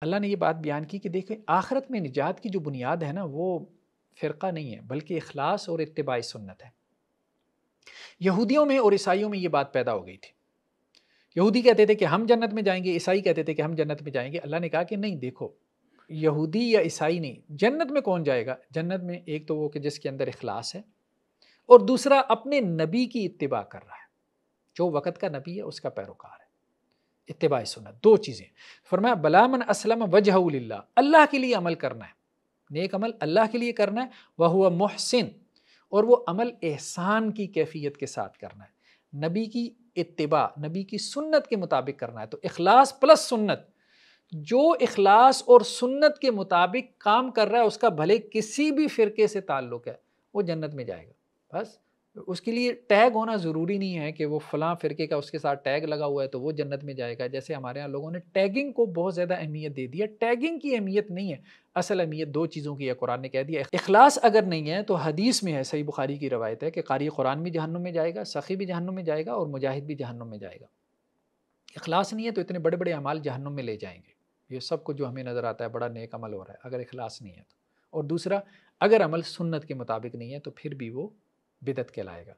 اللہ نے یہ بات بیان کی کہ دیکھیں آخرت میں نجات کی جو بنیاد ہے نا وہ فرقہ نہیں ہے بلکہ اخلاص اور اتباع سنت ہے۔ یہودیوں میں اور عیسائیوں میں یہ بات پیدا ہو گئی تھی۔ یہودی کہتے تھے کہ ہم جنت میں جائیں گے، عیسائی کہتے تھے کہ ہم جنت میں جائیں گے۔ اللہ نے کہا کہ نہیں، دیکھو یہودی یا عیسائی نہیں، جنت میں کون جائے گا؟ جنت میں ایک تو وہ کہ جس کے اندر اخلاص ہے، اور دوسرا اپنے نبی کی اتباع کر رہا ہے، جو وقت کا نبی ہے اس کا پیروکار ہے۔ اتباع سنت، دو چیزیں فرمایا بلا من اسلم وجہہ للہ، اللہ کے لیے عمل کرنا ہے، نیک عمل اللہ کے لیے کرنا ہے، وہو محسن، اور وہ عمل احسان کی کیفیت کے ساتھ کرنا ہے، نبی کی اتباع، نبی کی سنت کے مطابق کرنا ہے۔ تو اخلاص پلس سنت، جو اخلاص اور سنت کے مطابق کام کر رہا ہے اس کا بھلے کسی بھی فرقے سے تعلق ہے وہ جنت میں جائے گا۔ بس اس کے لیے ٹیگ ہونا ضروری نہیں ہے کہ وہ فلاں فرقے کا اس کے ساتھ ٹیگ لگا ہوا ہے تو وہ جنت میں جائے گا، جیسے ہمارے ہاں لوگوں نے ٹیگنگ کو بہت زیادہ اہمیت دے دی ہے۔ ٹیگنگ کی اہمیت نہیں ہے، اصل اہمیت دو چیزوں کی ہے، قرآن نے کہہ دیا اخلاص اگر نہیں ہے تو حدیث میں ہے، صحیح بخاری کی روایت ہے کہ قاری قرآن بھی جہنم میں جائے گا، سخی بھی جہنم میں جائے گا، اور مجاہد بھی جہنم میں جائے گا۔ اخلاص نہیں ہے تو اتنے بڑے بڑے اعمال جہنم میں لے جائیں گے، یہ سب کچھ جو ہمیں نظر آتا ہے بڑا نیک عمل ہو رہا ہے، اگر اخلاص نہیں ہے تو۔ اور دوسرا، اگر عمل سنت کے مطابق نہیں ہے تو پھر بھی وہ بدعت کہلائے گا۔